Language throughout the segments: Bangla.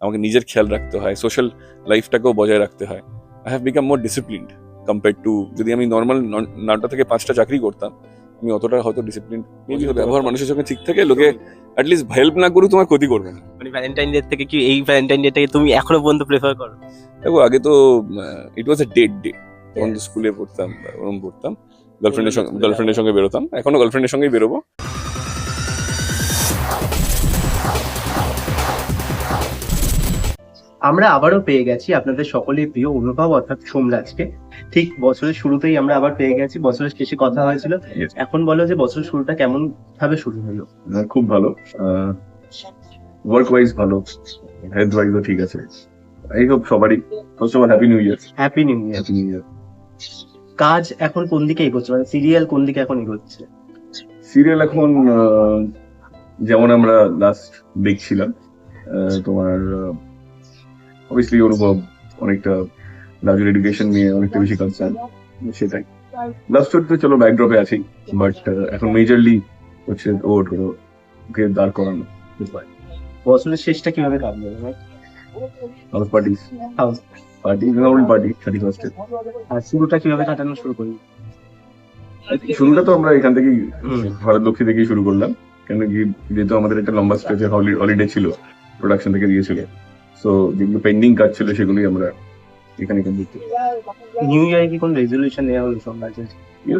আমাকে নিজের খেয়াল রাখতে হয়, সোশ্যাল লাইফটাকেও বজায় রাখতে হয়। I have become more disciplined compare to যদি আমি নর্মাল 9টা থেকে 5টা চাকরি করতাম, আমি অতটা হয়তো ডিসিপ্লিন মেবি ব্যবহার মানুষের সঙ্গে ঠিক থাকে, লোকে অ্যাটলিস্ট হেল্প না করে তোমার ক্ষতি করবে না। মানে ভ্যালেন্টাইন ডে থেকে কি এই ভ্যালেন্টাইন ডেটাকে তুমি এখনো পর্যন্ত প্রেফার করো? দেখো আগে তো ইট ওয়াজ এ ডেট ডে, তখন তো স্কুলে পড়তাম, ওরকম পড়তাম, গার্লফ্রেন্ডের সঙ্গে বেরোতাম, এখনো গার্লফ্রেন্ডের সঙ্গেই বেরোবো। আমরা আবারও পেয়ে গেছি আপনাদের সকলের প্রিয় অনুভব অর্থাৎ সোমরাজকে। ঠিক বছরের শুরুতেই আমরা আবার পেয়ে গেছি, বছরের শেষে কথা হয়েছিল। Yes. এখন বলো যে বছরের শুরুটা কেমন ভাবে শুরু হলো? খুব ভালো, ওয়ার্ক ওয়াইজ ভালো, হেলথ ওয়াইজও ঠিক আছে। এই হোপ সবারই first of all happy new year. Happy new year. Happy new year. কাজ এখন কোন দিকে এগোচ্ছে, মানে সিরিয়াল কোন দিকে এখন এগোচ্ছে? সিরিয়াল এখন যেমন আমরা লাস্ট দেখছিলাম, তোমার অবভিয়াসলি অনুভব অনেকটা রাজুর এডুকেশন নিয়ে অনেকটা বেশি কনসার্ন, সেটাই। লাভ স্টোরি তো চলো ব্যাকড্রপে আছেই, বাট এখন মেজরলি হচ্ছে ওকে দাঁড় করানো। বছরের শেষটা কিভাবে কাটবে? House party, House. Normal party 31st। আর শুরুটা কিভাবে কাটানো শুরু করি? শুরুটা তো আমরা এখান থেকেই ভারতলক্ষ্মী থেকেই শুরু করলাম, কেন কি যেহেতু আমাদের একটা লম্বা স্ট্রেচে হলিডে ছিল, প্রোডাকশন থেকে দিয়েছিল, সো যেগুলো পেন্ডিং কাজ ছিল সেগুলোই আমরা এখানে কমপ্লিট করি। নিউ ইয়ারে কি কোন রেজলিউশন নেওয়া হলো সোমরাজের?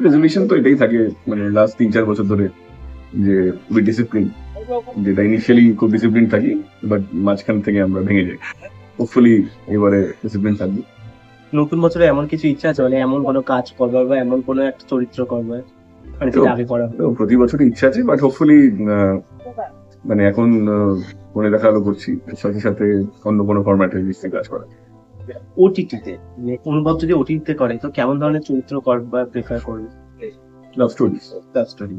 রেজলিউশন তো এটাই থাকে, মানে লাস্ট 3-4 বছর ধরে যে উই ডিসিপ্লিন, যেটা ইনিশিয়ালি খুব ডিসিপ্লিন থাকি, বাট মাঝখান থেকে আমরা ভেঙে যাই। হোপফুলি এবারে ডিসিপ্লিন থাকবে। নতুন বছরে এমন কিছু ইচ্ছা আছে, মানে এমন কোনো কাজ করবার বা এমন কোনো একটা চরিত্র করবার, মানে যেটা আগে করা হলো? তো প্রতি বছরই ইচ্ছা আছে, বাট হোপফুলি মানে এখন মনে দেখা আলো করছি, সাথে সাথে অন্য কোনো ফরম্যাটে নিশ্চয়ই কাজ করা। ওটিটিতে অনুভব যদি ওটিটিতে করে তো কেমন ধরনের চরিত্র করবার প্রেফার করবে? Love story. Love story.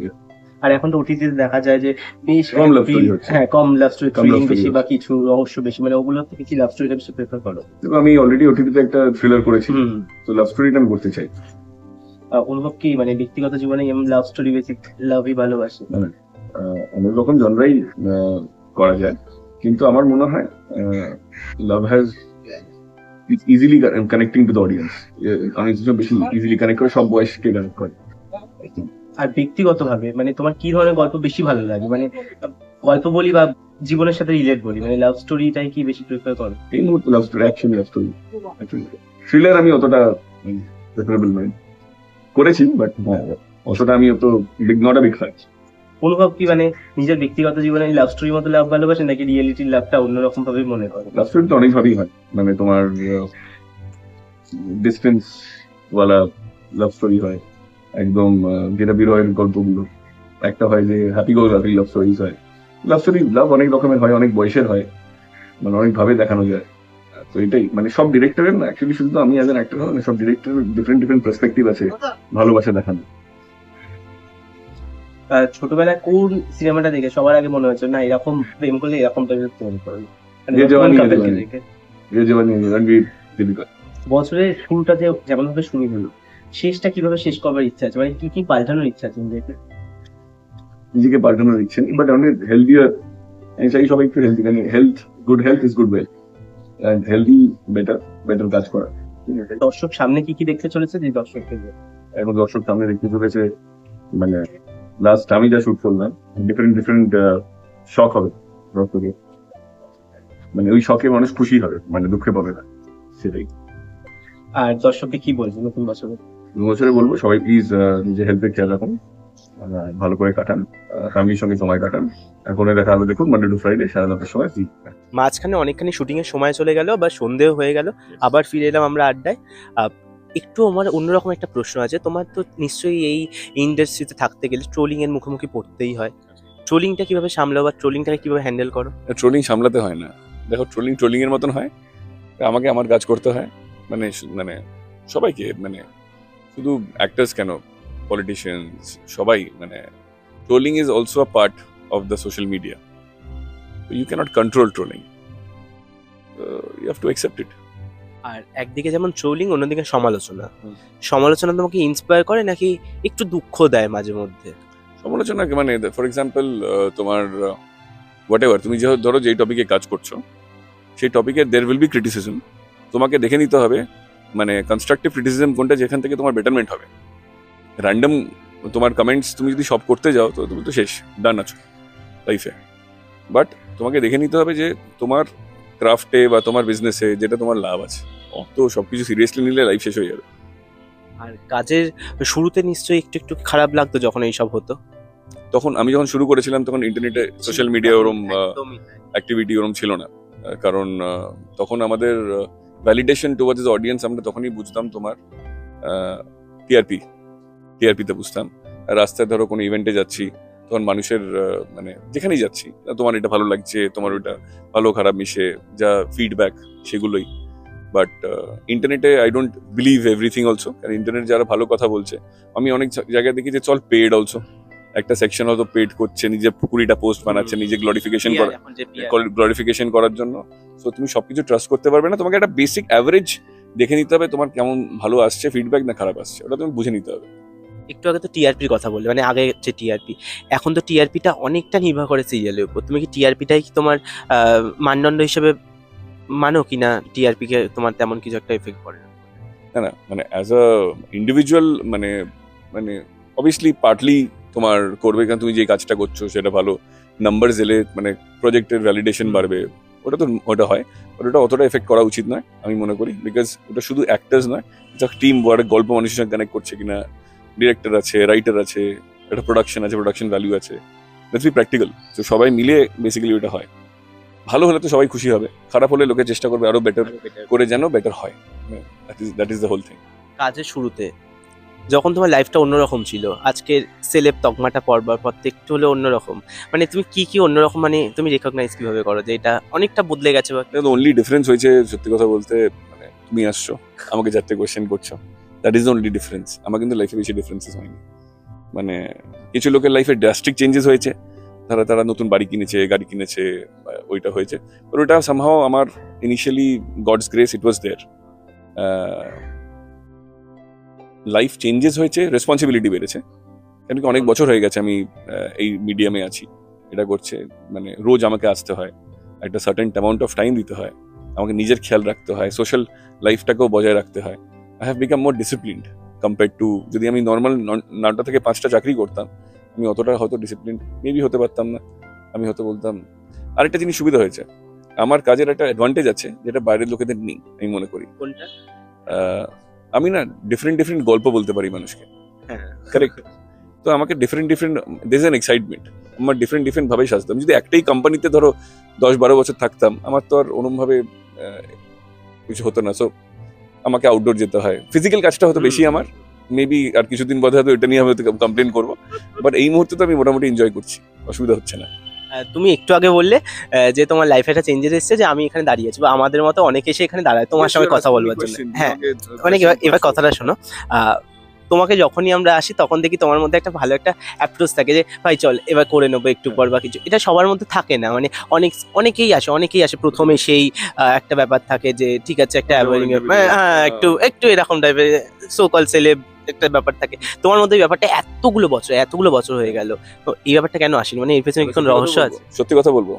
আর এখন তো ওটিটিতে দেখা যায় যে বেশ কম love story হচ্ছে। হ্যাঁ, কম লাভ স্টোরি, কম love থ্রিলিং story বেশি বা হচ্ছে। কিছু রহস্য বেশি, মানে ওগুলো থেকে কি লাভ স্টোরিটা বেশি প্রেফার করো? দেখো আমি অলরেডি ওটিভিতে একটা থ্রিলার করেছি, তো লাভ স্টোরিটা আমি করতে চাই। অনুভব কি মানে ব্যক্তিগত জীবনে এমন লাভ স্টোরি বেশি লাভই ভালোবাসে? অনেক রকম জনরাই করা যায়, কিন্তু আমার মনে হয় লাভ has easily connecting to the audience. অনেক কিছু বেশি ইজিলি কানেক্ট করে, সব বয়সকে কানেক্ট করে। আর ব্যক্তিগত ভাবে মানে তোমার কি ধরনের গল্প বেশি ভালো লাগে? মানে গল্প বলি বা জীবনের সাথে রিলেট বলি, মানে লাভ স্টোরিটাই কি বেশি প্রেফার করো? এই মুহূর্তে love story, action love story. Thriller আমি অতটা প্রেফারেবল নই, করেছি বাট অতটা আমি অত নট আ বিগ ফ্যান। অনুভব কি মানে নিজের ব্যক্তিগত জীবনে লাভ স্টোরির মতো লাভ ভালোবাসে, নাকি রিয়েলিটির লাভটা অন্যরকম ভাবে মনে করে? লাভ স্টোরি তো অনেকভাবেই হয়, মানে তোমার ডিস্টেন্স ওয়ালা লাভ স্টোরি হয়, একদম যেটা বিরহের গল্পগুলো। একটা হয় যে হ্যাপি গো লাভলি লাভ স্টোরিজ হয়। লাভ স্টোরি লাভ অনেক রকমের হয়, অনেক বয়সের হয়, মানে অনেক ভাবে দেখানো যায়। তো এটাই মানে সব ডিরেক্টরের না, অ্যাকচুয়ালি শুধু আমি অ্যাজ অ্যান অ্যাক্টর না, সব ডিরেক্টরের ডিফারেন্ট পার্সপেক্টিভ আছে ভালোবাসা দেখানো। ছোটবেলায় কোন সিনেমাটা দেখে সবার আগে মনে হচ্ছে না এরকম প্রেম করলে এরকম টাইপের প্রেম করবে? মানে ये जवानी, কোন ये couple কে जवानी। দেখে? ये जवानी रणवीर दीपिका। বছরের শুরুটা যে যেমন ভাবে শুরু হলো, শেষটা কিভাবে শেষ করবার ইচ্ছা আছে, মানে কি কি পাল্টানোর ইচ্ছা আছে নিজেকে? নিজেকে পাল্টানোর ইচ্ছে নেই, বাট অনেক হেলদিয়ার। আমি চাই সবাই একটু হেলদি, মানে health, good health is good wealth, and healthy better কাজ করা। দর্শক সামনে কি কি দেখতে চলেছে যে দর্শককে এখন দর্শক সামনে দেখতে চলেছে, মানে লাস্ট আমি যা শুট করলাম, ডিফারেন্ট শখ হবে দর্শকের, মানে ওই শখে মানুষ খুশি হবে, মানে দুঃখে পাবে না, সেটাই। আর দর্শককে কি বলবো নতুন বছরে? বছরে বলবো সবাই প্লিজ নিজের হেলথের খেয়াল রাখুন, ভালো করে কাটান, ফ্যামিলির সঙ্গে সময় কাটান। এখন দেখা আলো দেখুন মানডে টু ফ্রাইডে 9:30টার সময়। মাঝখানে অনেকখানি শুটিং এর সময় চলে গেল, বা সন্ধেও হয়ে গেল, আবার ফিরে এলাম আমরা আড্ডায়। একটু আমার অন্যরকম একটা প্রশ্ন আছে, তোমার তো নিশ্চয়ই এই ইন্ডাস্ট্রিতে থাকতে গেলে ট্রোলিং এর মুখোমুখি পড়তেই হয়। ট্রোলিংটা কিভাবে সামলাও বা ট্রোলিংটাকে কিভাবে হ্যান্ডেল করো? ট্রোলিং সামলাতে হয় না, দেখো ট্রোলিং এর মতন হয়, আমাকে আমার কাজ করতে হয়, মানে সবাইকে, মানে শুধু অ্যাক্টার্স কেন, পলিটিশিয়ানস সবাই, মানে trolling is also a part of the social media, you can't control trolling, you have to accept it. আর একদিকে যেমন ট্রোলিং, অন্যদিকে সমালোচনা তোমাকে ইন্সপায়ার করে নাকি একটু দুঃখ দেয় মাঝে মধ্যে? সমালোচনা মানে ফর এক্সাম্পল তোমার হোয়াট এভার, তুমি ধরো যেই টপিকে কাজ করছো, সেই টপিকের দের উইল বি ক্রিটিসিজম। তোমাকে দেখে নিতে হবে মানে কনস্ট্রাকটিভ ক্রিটিসিজম কোনটা, যেখান থেকে তোমার বেটারমেন্ট হবে। র্যান্ডম তোমার কমেন্টস তুমি যদি সব করতে যাও তো তুমি তো শেষ, ডান আছো লাইফে। বাট তোমাকে দেখে নিতে হবে যে তোমার ক্রাফটে বা তোমার বিজনেসে যেটা তোমার লাভ আছে। অত সবকিছু সিরিয়াসলি নিলে লাইফ শেষ হয়ে যাবে। আর কাজের শুরুতে নিশ্চয়ই একটু একটু খারাপ লাগতো যখন এইসব হতো? তখন আমি যখন শুরু করেছিলাম তখন ইন্টারনেটে সোশ্যাল মিডিয়া ওরম একদমই তাই। অ্যাক্টিভিটি ওরম ছিল না। কারণ তখন আমাদের ভ্যালিডেশন টুয়ার্ডস দ্য অডিয়েন্স আমরা তখনই বুঝতাম তোমার টিআরপিতে বুঝতাম। রাস্তায় ধরো কোনো ইভেন্টে যাচ্ছি, তখন মানুষের মানে যেখানেই যাচ্ছি তোমার এটা ভালো লাগছে, তোমার ওটা ভালো খারাপ মিশে যা ফিডব্যাক সেগুলোই। বাট ইন্টারনেটে I don't believe everything also. কারণ ইন্টারনেট যারা ভালো কথা বলছে, আমি অনেক জায়গায় দেখি যে চল পেড অলসো, একটা সেকশন হয়তো পেড করছে, নিজে 20টা পোস্ট বানাচ্ছে নিজে গ্লোরিফিকেশন করার জন্য। সো তুমি সবকিছু ট্রাস্ট করতে পারবে না, তোমাকে একটা বেসিক অ্যাভারেজ দেখে নিতে হবে তোমার কেমন ভালো আসছে ফিডব্যাক না খারাপ আসছে, ওটা তুমি বুঝে নিতে হবে। একটু আগে তো টিআরপির কথা বললে, মানে আগে যে টিআরপি, এখন তো টিআরপিটা অনেকটা নির্ভর করে সিরিয়ালের উপর। তুমি কি টিআরপিটাই কি তোমার মানদণ্ড হিসেবে মানো কিনা? টিআরপি কে তোমার তেমন কিছু একটা এফেক্ট করে না? না মানে অ্যাজ আ ইন্ডিভিজুয়াল মানে মানে অবভিয়াসলি পার্টলি তোমার করবে, কারণ তুমি যে কাজটা করছো সেটা ভালো নাম্বারস এলে মানে প্রজেক্টের ভ্যালিডেশন বাড়বে, ওটা তো ওটা হয়। বাট ওটা অতটা এফেক্ট করা উচিত নয় আমি মনে করি, বিকজ ওটা শুধু অ্যাক্টার্স নয়, এটা টিম ওয়ার্ক, গল্প মানুষের সঙ্গে কানেক্ট করছে কিনা, ডিরেক্টর আছে, রাইটার আছে, একটা প্রোডাকশন আছে, প্রোডাকশন ভ্যালু আছে, লেটস বি প্র্যাকটিক্যাল। তো সবাই মিলে বেসিক্যালি ওটা হয়। ভালো হলে তো সবাই খুশি হবে, খারাপ হলে লোকে চেষ্টা করবে আরো বেটার করে যেন বেটার হয়। That is the whole thing. কাজের শুরুতে যখন তোমার লাইফটা অন্যরকম ছিল, আজকের সেলেব তকমাটা পড়বার পর থেকে একটু হলে অন্যরকম, মানে তুমি কি অন্যরকম, মানে তুমি রেকগনাইজ কিভাবে করো যে এটা অনেকটা বদলে গেছে? বা অনলি ডিফারেন্স হয়েছে সত্যি কথা বলতে, মানে তুমি আসছো আমাকে 4টে কোয়েশ্চেন করছো, দ্যাট ইজ অনলি ডিফারেন্স। আমার কিন্তু লাইফে বেশি ডিফারেন্সেস হয়নি। মানে কিছু লোকের লাইফে ড্রাস্টিক চেঞ্জেস হয়েছে, তারা নতুন বাড়ি কিনেছে, গাড়ি কিনেছে, ওইটা হয়েছে। বাট ওটা সামহাও আমার ইনিশিয়ালি গডস গ্রেস ইট ওয়াজ দেয়ার। লাইফ চেঞ্জেস হয়েছে, রেসপন্সিবিলিটি বেড়েছে, কেন কি অনেক বছর হয়ে গেছে আমি এই মিডিয়ামে আছি, এটা করছে, মানে রোজ আমাকে আসতে হয়, একটা সার্টেন অ্যামাউন্ট অফ টাইম দিতে হয়, আমাকে নিজের খেয়াল রাখতে হয়, সোশ্যাল লাইফটাকেও বজায় রাখতে হয়। I have become more disciplined compare to যদি আমি নর্মাল 9টা থেকে 5টা চাকরি করতাম, আমি অতটা হয়তো ডিসিপ্লিন মেবি হতে পারতাম না। আমি হয়তো বলতাম আরেকটা জিনিস সুবিধা হয়েছে, আমার কাজের একটা অ্যাডভান্টেজ আছে যেটা বাইরের লোকেদের নেই আমি মনে করি। কোনটা? আমি না ডিফারেন্ট গল্প বলতে পারি মানুষকে, হ্যাঁ, কারেক্ট। তো আমাকে ডিফারেন্ট দিস অ্যান এক্সাইটমেন্ট, আমার ডিফারেন্ট ভাবেই সাজতাম। যদি একটাই কোম্পানিতে ধরো 10-12 বছর থাকতাম, আমার তো আর ওরমভাবে কিছু হতো না। সো আমাকে আউটডোর যেতে হয়, ফিজিক্যাল কাজটা হতো বেশি আমার। মেবি আর কিছুদিন বাদে হয়তো এটা নিয়ে আমি হয়তো কমপ্লেন করবো, বাট এই মুহূর্তে তো আমি মোটামুটি এনজয় করছি, অসুবিধা হচ্ছে না। তুমি একটু আগে বললে যে তোমার লাইফে একটা চেঞ্জেস এসেছে, যে আমি এখানে দাঁড়িয়ে আছি, বা আমাদের মতো অনেকে এসে এখানে দাঁড়ায় তোমার সঙ্গে কথা বলবার জন্য। হ্যাঁ, মানে এবার কথাটা শোনো, তোমাকে যখনই আমরা আসি তখন দেখি তোমার মধ্যে একটা ভালো একটা অ্যাপ্রোচ থাকে, যে ভাই চল এবার করে নেবো একটু পর বা কিছু। এটা সবার মধ্যে থাকে না, মানে অনেকেই আসে প্রথমে সেই একটা ব্যাপার থাকে যে ঠিক আছে একটা অ্যাভয়েডিং, হ্যাঁ একটু এরকম টাইপের সোকল সেলেব একটা ব্যাপার থাকে। তোমার মধ্যে এই ব্যাপারটা এতগুলো বছর হয়ে গেল, তো এই ব্যাপারটা কেন আসেনি? মানে এর পেছনে কি কোনো রহস্য আছে? সত্যি কথা বলবো,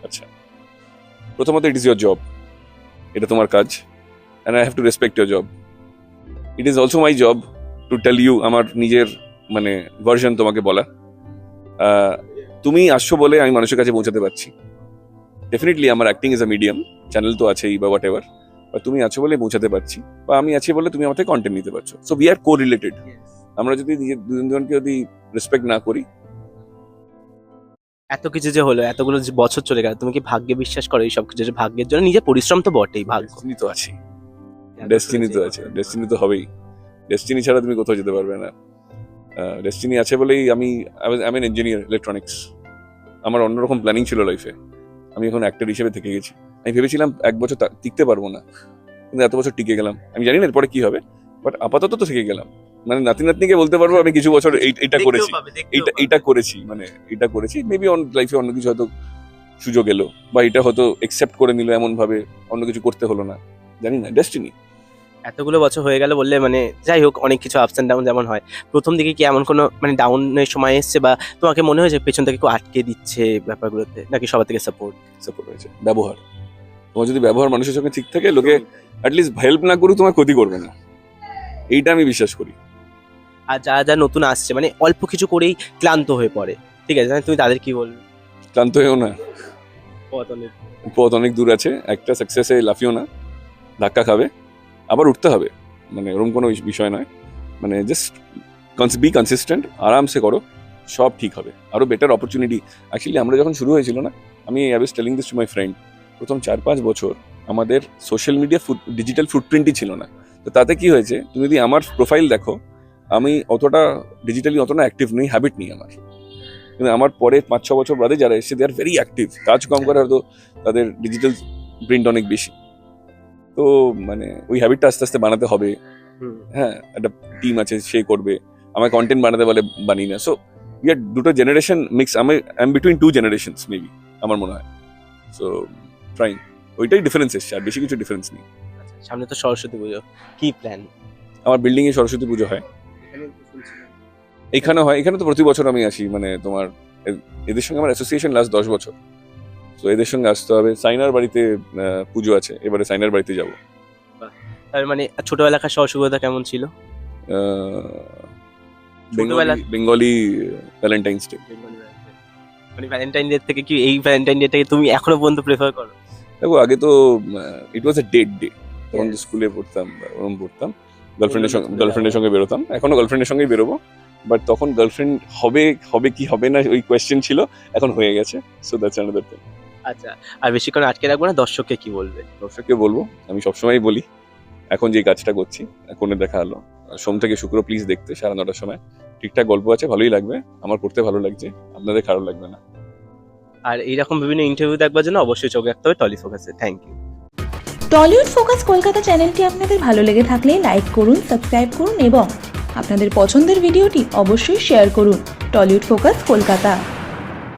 আচ্ছা প্রথমত ইট ইজ ইয়োর জব, এটা তোমার কাজ, and I have to respect your job. It is also my job to tell you আমার নিজের মানে ভার্সন তোমাকে বলা। তুমি আসছো বলে আমি মানুষের কাছে পৌঁছাতে পারছি। ডেফিনেটলি আমার acting is a medium, channel তো আছেই বা হোয়াট এভার, বা তুমি আছো বলে পৌঁছাতে পারছি, বা আমি আছি বলে তুমি আমার থেকে কন্টেন্ট নিতে পারছো। So we are co related. আমরা যদি দুজনকে যদি রেসপেক্ট না করি, এত কিছু যে হলো, এতগুলো যে বছর চলে গেল, তুমি কি ভাগ্যে বিশ্বাস করো? এই সব কিছু যে ভাগ্যের জন্য, নিজের পরিশ্রম তো বটেই, ভাগ্য ডেস্টিনি তো আছে, ডেস্টিনি তো আছে, ডেস্টিনি তো হবেই। ডেস্টিনি ছাড়া তুমি কোথাও যেতে পারবে না। ডেস্টিনি আছে বলেই আমি এন ইঞ্জিনিয়ার ইলেকট্রনিক্স। আমার অন্যরকম প্ল্যানিং ছিল লাইফে, আমি এখন অ্যাক্টর হিসেবে থেকে গেছি। আমি ভেবেছিলাম 1 বছর টিকতে পারবো না, কিন্তু এত বছর টিকে গেলাম। আমি জানি না এরপরে কি হবে, বাট আপাতত তো থেকে গেলাম। মানে নাতিকে বলতে পারবো আমি কিছু বছর এইটা করেছি, মানে এটা করেছি। মেবি লাইফে অন্য কিছু হয়তো সুযোগ এলো, বা এটা হয়তো একসেপ্ট করে নিল এমন ভাবে, অন্য কিছু করতে হলো না, জানি না, ডেস্টিনি। এতগুলো বছর হয়ে গেল বললে, মানে যাই হোক অনেক কিছু আপস অ্যান্ড ডাউন যেমন হয়, প্রথম দিকে কি এমন কোনো মানে ডাউনের সময় এসছে, বা তোমাকে মনে হয়েছে পেছন থেকে কেউ আটকে দিচ্ছে ব্যাপারগুলোতে, নাকি সবার থেকে সাপোর্ট হয়েছে? ব্যবহার তোমার যদি ব্যবহার মানুষের সঙ্গে ঠিক থাকে, লোকে অ্যাটলিস্ট হেল্প না করুক, তোমার ক্ষতি করবে না, এইটা আমি বিশ্বাস করি। আর যারা যারা নতুন আসছে মানে অল্প কিছু করেই ক্লান্ত হয়ে পড়ে, ঠিক আছে, তুমি তাদের কি বলবে? ক্লান্ত হয়েও না, পথ অনেক। পথ অনেক দূর আছে, একটা সাকসেসে লাফিও না, ধাক্কা খাবে, আবার উঠতে হবে, মানে ওরকম কোনো বিষয় নয়, মানে জাস্ট বি কনসিস্টেন্ট, আরামসে করো, সব ঠিক হবে। আরও বেটার অপরচুনিটি, অ্যাকচুয়ালি আমরা যখন শুরু হয়েছিল না, আমি I was telling this to my friend, প্রথম 4-5 বছর আমাদের সোশ্যাল মিডিয়া ডিজিটাল ফুটপ্রিন্টই ছিল না। তো তাতে কি হয়েছে, তুমি যদি আমার প্রোফাইল দেখো, আমি অতটা ডিজিটালি অতটা অ্যাক্টিভ নেই, হ্যাবিট নেই আমার, কিন্তু আমার পরে 5-6 বছর বাদে যারা এসেছে দে আর ভেরি অ্যাক্টিভ, কাজ কম করে হয়তো তাদের ডিজিটাল প্রিন্ট অনেক বেশি। তো মানে ওই হ্যাবিটটা আস্তে আস্তে বানাতে হবে। হ্যাঁ, একটা টিম আছে, সে করবে, আমার কন্টেন্ট বানাতে বলে বানিয়ে না। সো ইয়ার দুটো জেনারেশন মিক্স, আমি I am between 2 generations maybe, আমার মনে হয়। সো ট্রাইং, ওইটাই ডিফারেন্স এসছে, আর বেশি কিছু ডিফারেন্স নেই। আচ্ছা, সামনে তো সরস্বতী পুজো, কি প্ল্যান? আমার বিল্ডিং এ সরস্বতী পুজো হয়, এখানে হয়, এখানে তো প্রতি বছর আমি আসি, মানে তোমার এদের সঙ্গে আমার অ্যাসোসিয়েশন লাস্ট 10 বছর। তো এদের সঙ্গে আসতে হবে। সাইনার বাড়িতে পুজো আছে, এবারে সাইনার বাড়িতে যাব। তার মানে ছোটবেলাকার সরস্বতী পুজোটা কেমন ছিল? Bengali Valentine's day. মানে ভ্যালেন্টাইন ডে থেকে কি এই ভ্যালেন্টাইন ডেটাকে তুমি এখনো পর্যন্ত প্রেফার করো? দেখো, আগে তো ইট ওয়াজ এ ডেট ডে, তখন তো স্কুলে পড়তাম, ওরকম পড়তাম, গার্লফ্রেন্ডের সঙ্গে বেরোতাম, এখনো গার্লফ্রেন্ডের সঙ্গেই বেরোবো, বাট তখন গার্লফ্রেন্ড হবে কি হবে না ওই কোয়েশ্চেন ছিল, এখন হয়ে গেছে। So that's another thing. আচ্ছা, আর বেশিক্ষণ আটকে রাখবো না, দর্শককে কি বলবে? দর্শককে বলবো, আমি সবসময় বলি, এখন যে কাজটা করছি, কোণে দেখা হলো, সোম থেকে শুক্র প্লিজ দেখতে 9:30 সময়, ঠিকঠাক গল্প আছে, ভালোই লাগবে, আমার করতে ভালো লাগছে, আপনাদের খারাপ লাগবে না। আর এইরকম বিভিন্ন ইন্টারভিউ দেখবার জন্য অবশ্যই চোখ রাখতে হবে টলি ফোকাসে। Thank you. Tollywood focus Kolkata চ্যানেলটি আপনাদের ভালো লেগে থাকলে লাইক করুন, সাবস্ক্রাইব করুন এবং আপনাদের পছন্দের ভিডিওটি অবশ্যই শেয়ার করুন। Tollywood focus Kolkata.